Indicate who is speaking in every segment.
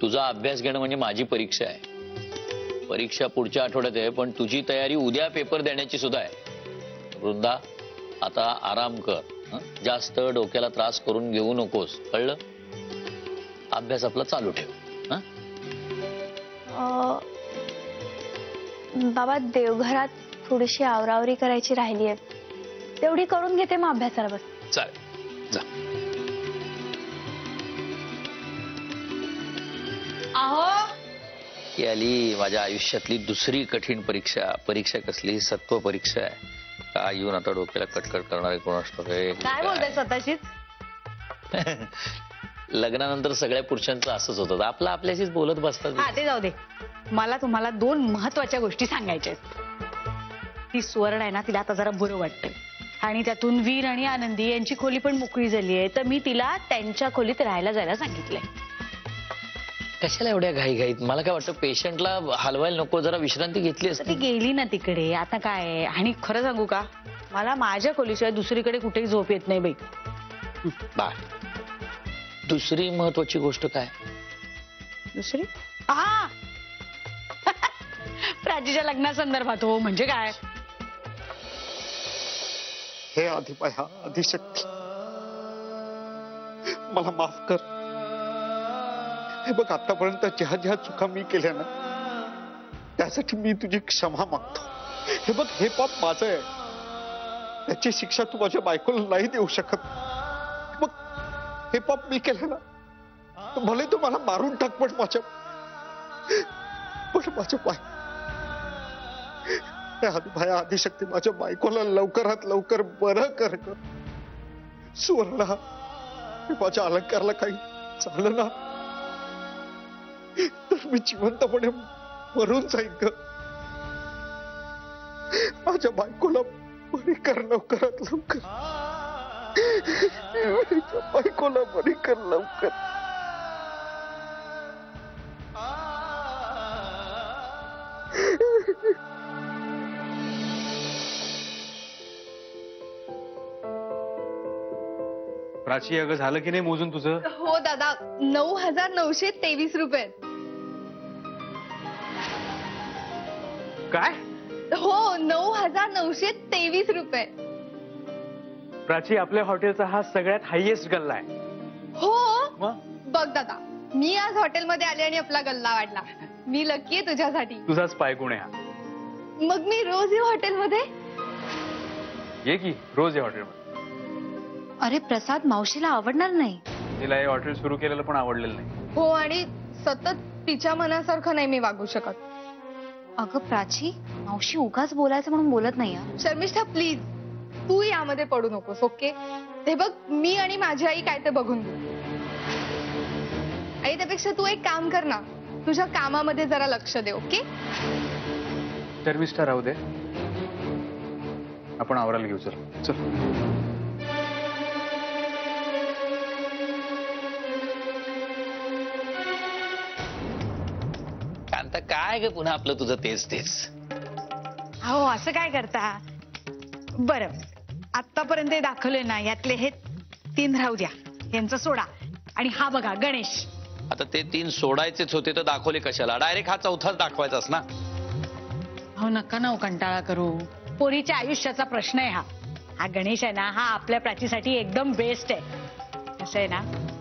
Speaker 1: तुझा अभ्यास घेणं म्हणजे माझी परीक्षा आहे. परीक्षा पुढच्या आठवड्यात आहे, पण तुझी तयारी उद्या पेपर देण्याची सुद्धा आहे. वृंदा, आता आराम कर. जास्त डोक्याला त्रास करून घेऊ नकोस, कळलं? अभ्यास आपला चालू ठेव.
Speaker 2: बाबा, देवघरात थोडीशी आवरावरी करायची राहिली आहे, तेवढी करून घेते, मग अभ्यासाला बस.
Speaker 1: चालेल, जा.
Speaker 2: आहो,
Speaker 1: ही आली माझ्या आयुष्यातली दुसरी कठीण परीक्षा. परीक्षा कसली? सत्व परीक्षा आहे. काय येऊन आता डोक्याला कटकट करणारे कोणास ठाऊक.
Speaker 2: काय बोलताय स्वतःशीच?
Speaker 1: लग्नानंतर सगळ्या पुरुषांचं असंच होतं, आपलं आपल्याशीच बोलत बसतात.
Speaker 3: हा, ते जाऊ दे. मला तुम्हाला 2 महत्वाच्या गोष्टी सांगायच्या आहेत. ती सुवर्ण आहे ना, तिला आता जरा बरं वाटतंय आणि त्यातून वीर आणि आनंदी यांची खोली पण मोकळी झाली आहे, तर मी तिला त्यांच्या खोलीत राहायला जायला सांगितलंय.
Speaker 1: कशाला एवढ्या घाईघाईत? मला काय वाटतं, पेशंटला हलवायला नको, जरा विश्रांती घेतली
Speaker 3: ती
Speaker 1: असती.
Speaker 3: गेली ना तिकडे, आता काय. आणि खरं सांगू का, मला माझ्या खोलीशिवाय दुसरीकडे कुठेही झोप येत नाही बाई.
Speaker 1: बाळ, दुसरी महत्वाची गोष्ट काय?
Speaker 3: दुसरी? हा प्राचीच्या लग्नासंदर्भात. हो, म्हणजे काय?
Speaker 4: हे आदिमाया, आदिशक्ती, मला माफ कर. हे बघ, आतापर्यंत ज्या ज्या चुका मी केल्या ना, त्यासाठी मी तुझी क्षमा मागतो. हे बघ, हे पाप माझं आहे, त्याची शिक्षा तू माझ्या बायकोला नाही देऊ शकत. मग हे पाप मी केलं ना, भले तू मला मारून टाक, पण माझ्या आदिभाया, आदिशक्ती, माझ्या बायकोला लवकरात लवकर बरं कर. सुवर्णा, माझ्या अलंकारला काही झालं ना, तर मी जिवंतपणे मरून जाईन ग. माझ्या बायकोला बरी कर लवकरात लवकर. माझ्या बायकोला बरी कर लवकर.
Speaker 5: प्राची, अगं झालं की नाही मोजून तुझं?
Speaker 6: हो दादा, 9,923 रुपये.
Speaker 5: काय?
Speaker 6: हो, 9,923 रुपये.
Speaker 5: प्राची, आपल्या हॉटेलचा हा सगळ्यात हायएस्ट गल्ला आहे.
Speaker 6: हो,
Speaker 5: मग
Speaker 6: बघ दादा, मी आज हॉटेलमध्ये आले आणि आपला गल्ला वाढला. मी लकी आहे तुझ्यासाठी.
Speaker 5: तुझाच पायगुण आहे हा.
Speaker 6: मग मी रोज येऊ हॉटेलमध्ये?
Speaker 5: ये की रोज या हॉटेलमध्ये.
Speaker 2: अरे प्रसाद, मावशीला आवडणार नाही.
Speaker 5: तिला हे हॉटेल सुरू केलेलं पण आवडलेलं नाही.
Speaker 6: हो, आणि सतत तिच्या मनासारखं नाही मी वागू शकत.
Speaker 2: अगं प्राची, मावशी उगाच बोलायचं म्हणून बोलत नाही.
Speaker 6: शर्मिष्ठा, प्लीज तू यामध्ये पडू नकोस, ओके? ते बघ, मी आणि माझी आई काय ते बघून घेऊ. आणि त्यापेक्षा तू एक काम कर ना, तुझ्या कामामध्ये जरा लक्ष दे, ओके?
Speaker 5: शर्मिष्ठा, राहू दे, आपण आवरायला घेऊ. चल चल.
Speaker 1: कांता, काय ग पुन्हा आपलं तुझं तेच तेच?
Speaker 3: हो, असं काय करता? बरं, आतापर्यंत दाखवले ना, यातले हे 3 राहू द्या, यांचा सोडा. आणि हा बघा, गणेश.
Speaker 1: आता ते 3 सोडायचेच होते, तर दाखवले कशाला? डायरेक्ट हा 4थाच दाखवायचाच ना.
Speaker 3: हो, नका ना कंटाळा करू. पोरीच्या आयुष्याचा प्रश्न आहे हा. हा गणेश आहे ना, हा आपल्या प्राचीसाठी एकदम बेस्ट आहे. असं आहे ना,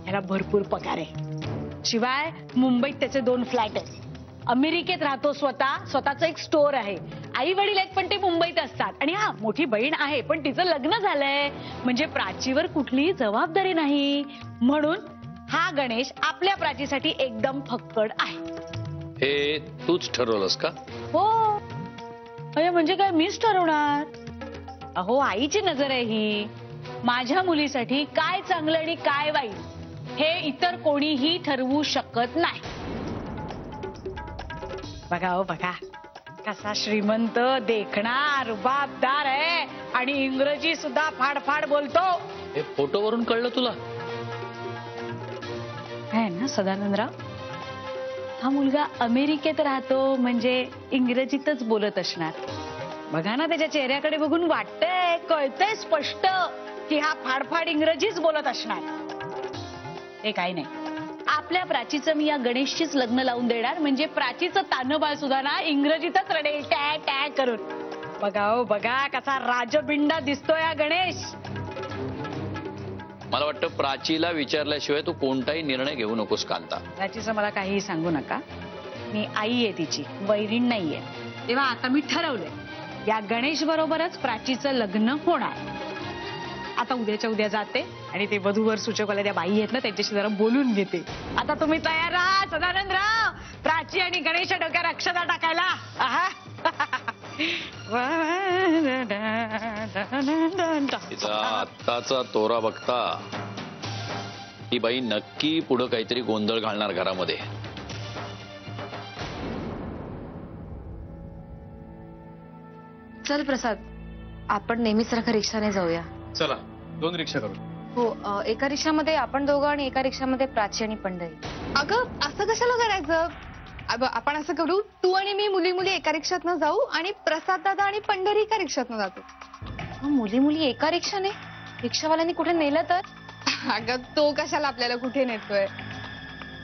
Speaker 3: ह्याला भरपूर पगार आहे. शिवाय मुंबईत त्याचे 2 फ्लॅट आहेत. अमेरिकेत राहतो स्वतःचं एक स्टोअर आहे. आई वडील आहेत, पण ते मुंबईत असतात. आणि हा, मोठी बहीण आहे, पण तिचं लग्न झालंय. म्हणजे प्राचीवर कुठलीही जबाबदारी नाही. म्हणून हा गणेश आपल्या प्राचीसाठी एकदम फक्कड आहे.
Speaker 1: हे तूच ठरवलंस का?
Speaker 3: हो. अरे म्हणजे काय, मीच ठरवणार? अहो, आईची नजर आहे ही. माझ्या मुलीसाठी काय चांगलं आणि काय वाईट हे इतर कोणीही ठरवू शकत नाही. बघा हो, बघा कसा श्रीमंत, देखणा, रुबाबदार आहे. आणि इंग्रजी सुद्धा फाडफाड बोलतो.
Speaker 1: हे फोटोवरून कळलं तुला?
Speaker 3: आहे ना सदानंदराव, हा मुलगा अमेरिकेत राहतो म्हणजे इंग्रजीतच बोलत असणार. बघा ना, त्याच्या चेहऱ्याकडे बघून वाटतंय, कळतंय स्पष्ट की हा फाडफाड इंग्रजीच बोलत असणार. ते काही नाही, आपल्या प्राचीचं मी या गणेशचीच लग्न लावून देणार, म्हणजे प्राचीचं तानबाळ सुद्धा ना इंग्रजीतच रडेल टॅ टॅ करून. बघा हो बघा कसा राजबिंडा दिसतोय हा गणेश.
Speaker 1: मला वाटतं प्राचीला विचारल्याशिवाय तू कोणताही निर्णय घेऊ नकोस कांता.
Speaker 3: प्राचीचं मला काहीही सांगू नका, मी आई आहे तिची, वैरीण नाहीये. तेव्हा आता मी ठरवलंय या गणेश बरोबरच प्राचीचं लग्न होणार. आता उद्याच्या उद्या जाते आणि ते वधूवर सूचकवाल्या त्या बाई आहेत ना त्यांच्याशी जरा बोलून घेते. आता तुम्ही तयार राहा सदानंदराव, प्राची आणि गणेशच्या डोक्यावर अक्षता टाकायला.
Speaker 1: तिचा आत्ताचा तोरा बघता ही बाई नक्की पुढं काहीतरी गोंधळ घालणार घरामध्ये.
Speaker 7: चल प्रसाद, आपण नेहमीसारखं रिक्षाने जाऊया.
Speaker 5: चला 2 रिक्षा करू.
Speaker 7: हो, एका रिक्षामध्ये आपण दोघं आणि एका रिक्षामध्ये प्राची आणि पंढरी.
Speaker 6: अगं असं कशाला करायचं? आपण असं करू, तू आणि मी मुली मुली एका रिक्षातनं जाऊ आणि प्रसाद दादा आणि पंढरी एका रिक्षातनं जातो.
Speaker 7: मुली मुली एका रिक्षाने? रिक्षावाल्यांनी कुठे नेलं तर?
Speaker 6: अगं तो कशाला आपल्याला कुठे नेतोय?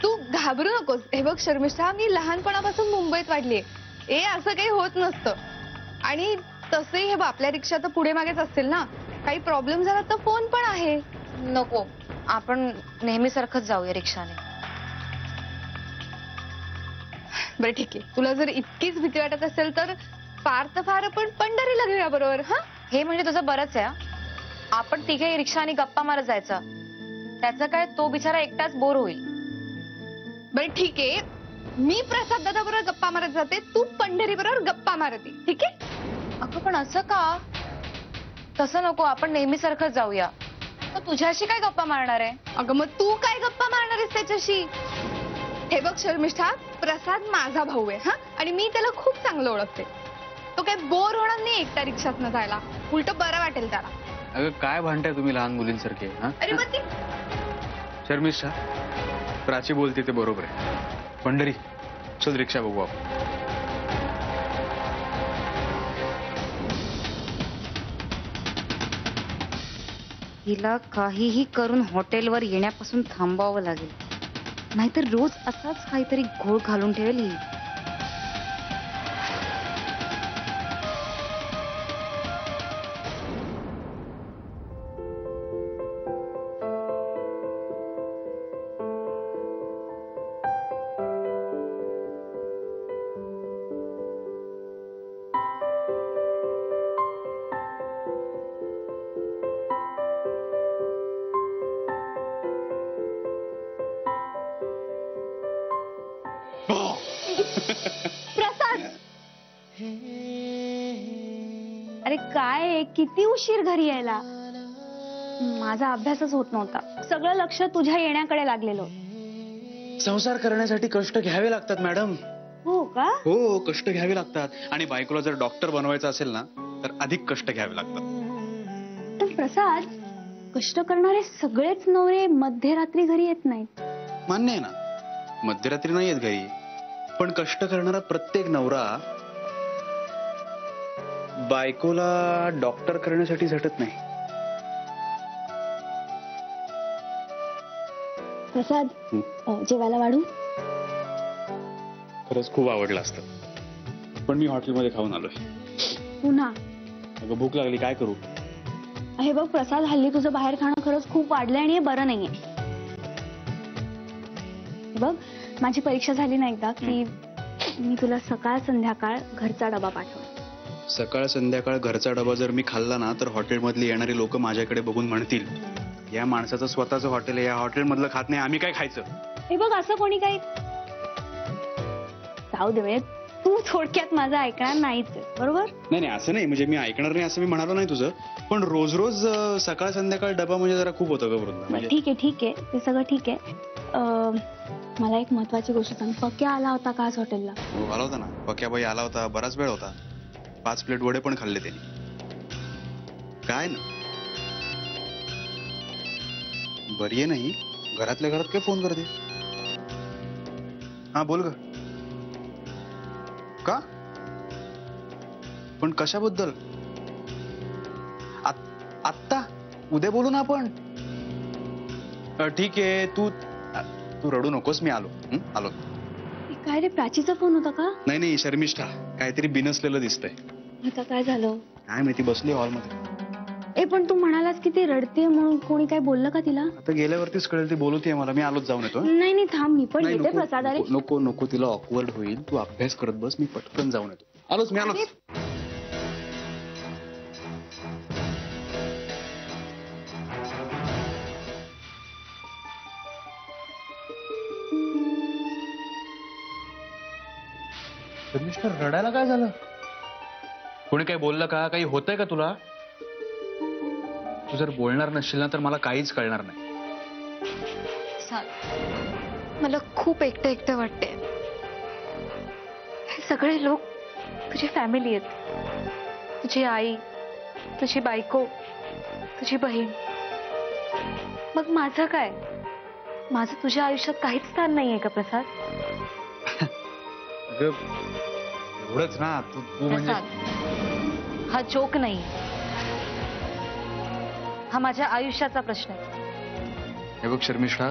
Speaker 6: तू घाबरू नकोस. हे बघ शर्मिष्ठा, मी लहानपणापासून मुंबईत वाढलीये. असं काही होत नसतं. आणि तसंही हे बघ आपल्या रिक्षा तर पुढे मागेच असतील ना, काही प्रॉब्लेम झाला तर फोन पण आहे.
Speaker 7: नको, आपण नेहमीसारखंच जाऊया रिक्षाने.
Speaker 6: बरं ठीक आहे, तुला जर इतकीच भीती वाटत असेल तर फार तर फार आपण पंढरीला घेऊया बरोबर. हा,
Speaker 7: हे म्हणजे तुझं बरंच आहे. आपण तिघे रिक्षाने गप्पा मारत जायचं. त्याचं काय, तो बिचारा एकटाच बोर होईल.
Speaker 6: बरं ठीक आहे, मी प्रसाद दादा बरोबर गप्पा मारत जाते, तू पंढरी बरोबर गप्पा मारते. ठीक आहे?
Speaker 7: अगं पण असं का? तसं नको, आपण नेहमीसारखंच जाऊया. तर तुझ्याशी काय गप्पा मारणार आहे?
Speaker 6: अगं मग तू काय गप्पा मारणार आहेस त्याच्याशी? हे बघ शर्मिष्ठा, प्रसाद माझा भाऊ आहे हा, आणि मी त्याला खूप चांगलं ओळखते. तो काय बोर होणार नाही एकटा रिक्षातनं जायला, उलट बरं वाटेल त्याला.
Speaker 5: अगं काय भांडताय तुम्ही लहान मुलींसारखे? हा
Speaker 6: अरे मग ती
Speaker 5: शर्मिष्ठा, प्राची बोलते ते बरोबर आहे. पंढरी चल रिक्षा बघू आपण.
Speaker 7: हिला काहीही करून हॉटेलवर येण्यापासून थांबावं लागेल, नाहीतर रोज असाच काहीतरी घोळ घालून ठेवेल ही.
Speaker 2: प्रसाद, अरे काय किती उशीर घरी यायला? माझा अभ्यासच होत नव्हता, सगळं लक्ष तुझ्या येण्याकडे लागलेलं.
Speaker 8: संसार करण्यासाठी कष्ट घ्यावे लागतात मॅडम.
Speaker 2: हो का?
Speaker 8: हो, कष्ट घ्यावे लागतात. आणि बायकोला जर डॉक्टर बनवायचं असेल ना तर अधिक कष्ट घ्यावे लागतात.
Speaker 2: पण प्रसाद, कष्ट करणारे सगळेच नवरे मध्यरात्री घरी येत नाहीत.
Speaker 8: मान्य आहे ना, मध्यरात्री नाही येत घरी, पण कष्ट करणारा प्रत्येक नवरा बायकोला डॉक्टर करण्यासाठी झटत नाही.
Speaker 2: प्रसाद, जेवायला वाढू?
Speaker 8: खरंच खूप आवडलं असतं, पण मी हॉटेलमध्ये खाऊन आलोय.
Speaker 2: पुन्हा?
Speaker 8: अगं भूक लागली, काय करू?
Speaker 2: हे बघ प्रसाद, हल्ली तुझं बाहेर खाणं खरंच खूप वाढलंय आणि हे बरं नाहीये. हे बघ, माझी परीक्षा झाली ना एकदा की मी तुला सकाळ संध्याकाळ घरचा डबा पाठवणार.
Speaker 8: सकाळ संध्याकाळ घरचा डबा जर मी खाल्ला ना तर हॉटेलमधली येणारी लोक माझ्याकडे बघून म्हणतील, या माणसाचं स्वतःचं हॉटेल आहे, या हॉटेलमधलं खात नाही, आम्ही काय खायचं?
Speaker 2: हे बघ, असं कोणी काही जाऊ दे, म्हणजे तू थोडक्यात माझं ऐकणार नाहीच आहे, बरोबर?
Speaker 8: नाही नाही, असं नाही, म्हणजे मी ऐकणार नाही असं मी म्हणालो नाही तुझं, पण रोज रोज सकाळ संध्याकाळ डबा म्हणजे जरा खूप होतं ग वृंदा.
Speaker 2: बरं ठीक आहे, ठीक आहे, ते सगळं ठीक आहे. मला एक महत्वाची गोष्ट सांग, पक्या आला होता का आज हॉटेलला?
Speaker 8: हो, आला होता ना, पक्याबाई आला होता, बराच वेळ होता. 5 प्लेट वडे पण खाल्ले त्यांनी. काय ना, बरी आहे नाही, घरातल्या घरात काय फोन करते? हा बोल ग. का? पण कशाबद्दल? आत्ता? उद्या बोलू ना आपण. ठीक आहे, तू तू रडू नकोस, मी आलो. आलो.
Speaker 2: काय रे, प्राचीचा फोन होता का?
Speaker 8: नाही नाही, शर्मिष्ठा काहीतरी बिनसलेलं दिसतंय.
Speaker 2: आता काय झालं?
Speaker 8: काय माहिती, बसली हॉलमध्ये.
Speaker 2: पण तू म्हणालास की ती रडते म्हणून कोणी काय बोललं का तिला?
Speaker 8: आता गेल्यावरतीच कळेल, ती बोलवतीये मला. मी आलोच, जाऊन येतो.
Speaker 2: नाही नाही, थांब, मी पण
Speaker 8: नाही,
Speaker 2: येते.
Speaker 8: नको,
Speaker 2: प्रसाद अरे
Speaker 8: नको नको नको, तिला ऑकवर्ड होईल. तू अभ्यास करत बस, मी पटकन जाऊन येतो. आलोच, मी आलोच.
Speaker 5: मिस्टर, रडायला काय झालं? कोणी काही बोललं का? काही होतंय का तुला? तू जर बोलणार नसशील ना तर मला काहीच कळणार नाही.
Speaker 7: मला खूप एकटं एकटं वाटते. हे सगळे लोक तुझी फॅमिली आहेत. तुझी आई, तुझी बायको, तुझी बहीण. मग माझं काय? माझं तुझ्या आयुष्यात काहीच स्थान नाहीये का प्रसाद?
Speaker 5: एवढंच ना, तू म्हणजे
Speaker 7: प्रसाद, हा जोक नाही. हा माझ्या आयुष्याचा प्रश्न आहे.
Speaker 8: हे बघ शर्मिष्ठा,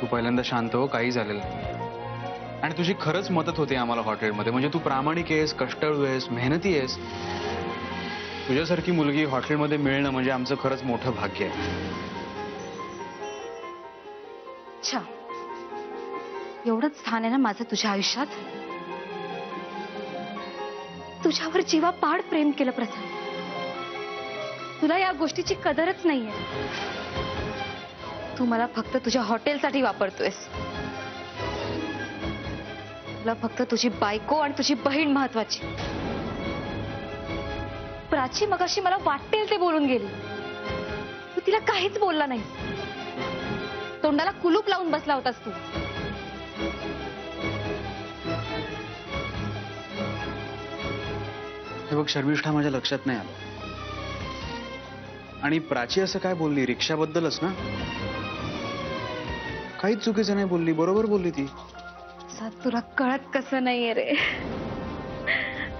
Speaker 8: तू पहिल्यांदा शांत हो, काही झालेलं नाही. आणि तुझी खरंच मदत होते आम्हाला हॉटेलमध्ये. म्हणजे तू प्रामाणिक आहेस, कष्टाळू आहेस, मेहनती आहेस. तुझ्यासारखी मुलगी हॉटेलमध्ये मिळणं म्हणजे आमचं खरंच मोठं भाग्य आहे.
Speaker 7: अच्छा, एवढंच स्थान आहे ना माझं तुझ्या आयुष्यात? तुझ्यावर जीवापाड प्रेम केलं प्रसाद. तुला या गोष्टीची कदरच नाहीये. तू मला फक्त तुझ्या हॉटेलसाठी वापरतोयस. तुला फक्त तुझी बायको आणि तुझी बहीण महत्वाची. प्राची मगाशी मला वाटेल ते बोलून गेली. तू तिला काहीच बोलला नाही. तोंडाला कुलूप लावून बसला होतास तू.
Speaker 8: हे बघ शर्मिष्ठा, माझ्या लक्षात नाही आलं. आणि प्राची असं काय बोलली? रिक्षाबद्दलच ना? काहीच चुकीचं नाही बोलली, बरोबर बोलली ती.
Speaker 7: तुला कळत कसं नाहीये रे?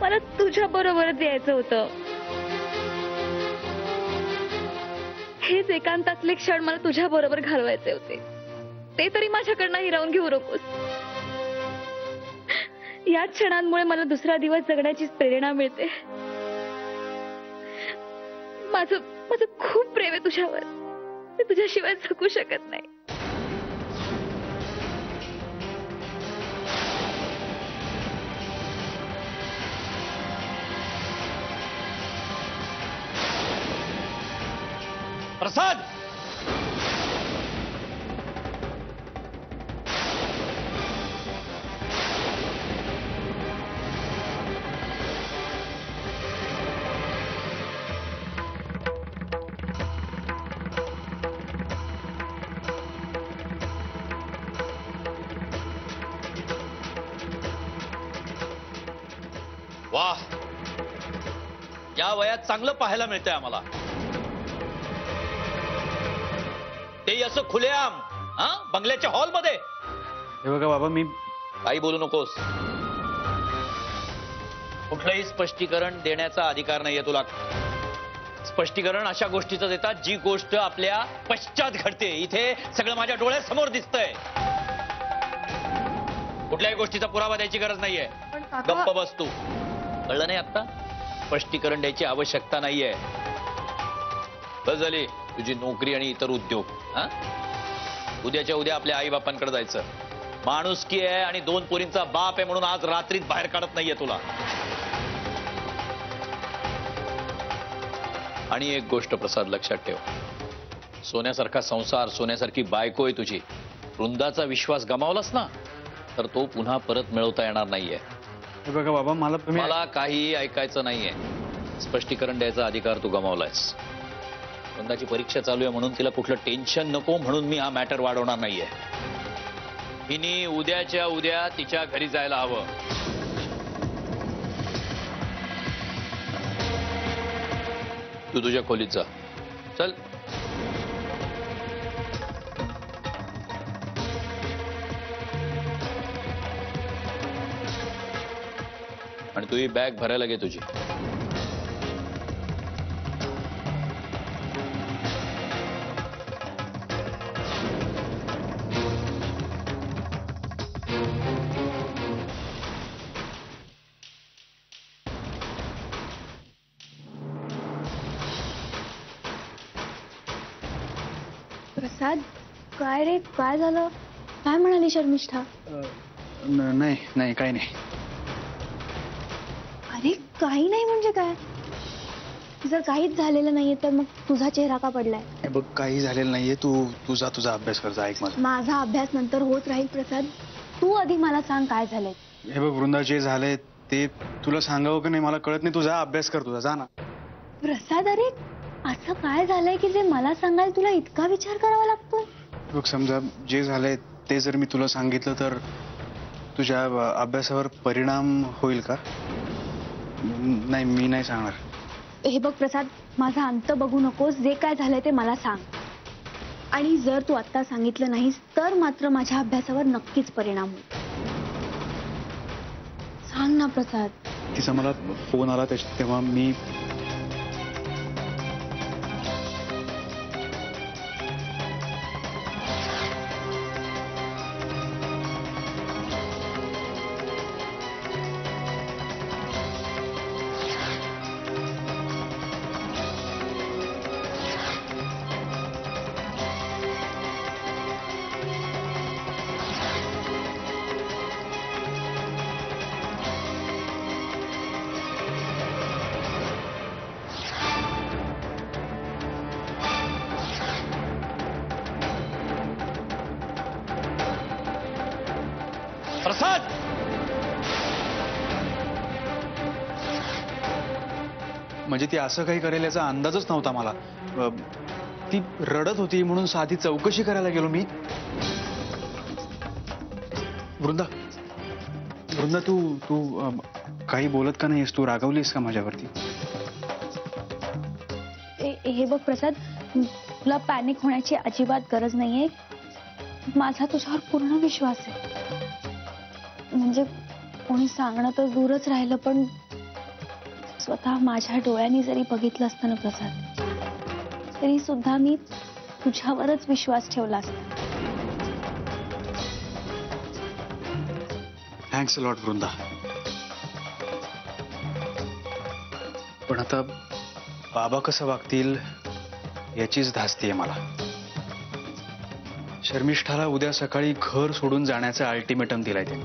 Speaker 7: मला तुझ्या बरोबरच यायचं होतं. हेच एकांतातले क्षण मला तुझ्या बरोबर घालवायचे होते. ते तरी माझ्याकडनं हिरावून घेऊ नकोस. या क्षणांमुळे मला दुसरा दिवस जगण्याची प्रेरणा मिळते. माझं माझं खूप प्रेम आहे तुझ्यावर. मी तुझ्याशिवाय जगू शकत नाही.
Speaker 1: प्रसाद, वाह, या वयात चांगलं पाहायला मिळतंय आम्हाला. ते असं खुलेआम बंगल्याच्या हॉलमध्ये.
Speaker 8: हे बघा बाबा, मी
Speaker 1: काही बोलू नकोस. कुठलंही स्पष्टीकरण देण्याचा अधिकार नाहीये तुला. स्पष्टीकरण अशा गोष्टीचं देतात जी गोष्ट आपल्या पश्चात घडते. इथे सगळं माझ्या डोळ्यासमोर दिसतंय. कुठल्याही गोष्टीचा पुरावा द्यायची गरज नाहीये. गप्प बस तू. कळलं नाही आता? स्पष्टीकरण द्यायची आवश्यकता नाहीये. बस झाली तुझी नोकरी आणि इतर उद्योग. उद्याच्या उद्या आपल्या आई बापांकडे जायचं. माणुसकी आहे आणि 2 पोरींचा बाप आहे म्हणून आज रात्रीत बाहेर काढत नाहीये तुला. आणि एक गोष्ट प्रसाद लक्षात ठेव. सोन्यासारखा संसार, सोन्यासारखी बायको आहे तुझी. वृंदाचा विश्वास गमावलास ना तर तो पुन्हा परत मिळवता येणार नाहीये.
Speaker 8: हे बघा बाबा,
Speaker 1: मला काही ऐकायचं नाहीये. स्पष्टीकरण द्यायचा अधिकार तू गमावलायस. वृंदाची परीक्षा चालू आहे म्हणून तिला कुठलं टेन्शन नको म्हणून मी हा मॅटर वाढवणार नाहीये. हिने उद्याच्या उद्या तिच्या घरी जायला हवं. तू तुझ्या खोलीत जा. चल. आणि तू ही बॅग भरायला घे तुझी.
Speaker 2: प्रसाद काय रे, काय झालं? काय म्हणाली शर्मिष्ठा?
Speaker 8: नाही नाही काही नाही.
Speaker 2: अरे काही नाही म्हणजे काय? जर काहीच झालेलं नाहीये तर मग तुझा चेहरा का पडलाय?
Speaker 8: हे बघ काही झालेलं नाहीये. तू तुझा अभ्यास कर. ऐक माझा.
Speaker 2: माझा अभ्यास नंतर होत राहील प्रसाद. तू आधी मला सांग काय झालंय.
Speaker 8: हे बघ वृंदा, जे झालंय ते तुला सांगावं की नाही मला कळत नाही. तुझा अभ्यास कर. तुझा जा ना.
Speaker 2: प्रसाद अरे असं काय झालंय की जे मला सांगायला तुला इतका विचार करावा लागतो?
Speaker 8: बघ समजा जे झालंय ते जर मी तुला सांगितलं तर तुझ्या अभ्यासावर परिणाम होईल का? नाही मी नाही सांगणार.
Speaker 2: हे बघ प्रसाद, माझा अंत बघू नकोस. जे काय झालंय ते मला सांग. आणि जर तू आता सांगितलं नाहीस तर मात्र माझ्या अभ्यासावर नक्कीच परिणाम होईल. सांग ना प्रसाद.
Speaker 8: तिचा मला फोन आला तेव्हा मी
Speaker 5: प्रसाद
Speaker 8: म्हणजे ती असं काही करेल याचा अंदाजच नव्हता मला. ती रडत होती म्हणून साधी चौकशी करायला गेलो मी. वृंदा वृंदा तू तू काही बोलत का नाहीस? तू रागवलीस का माझ्यावरती?
Speaker 2: हे बघ प्रसाद, तुला पॅनिक होण्याची अजिबात गरज नाहीये. माझा तुझ्यावर पूर्ण विश्वास आहे. म्हणजे कोणी सांगणं तर दूरच राहिलं पण स्वतः माझ्या डोळ्यांनी जरी बघितलं असतं ना प्रसाद, तरी सुद्धा मी तुझ्यावरच विश्वास ठेवला असता.
Speaker 8: Thanks a lot Vrinda. पण आता बाबा कसं वागतील याचीच धास्ती आहे मला. शर्मिष्ठाला उद्या सकाळी घर सोडून जाण्याचं अल्टिमेटम दिलाय ते.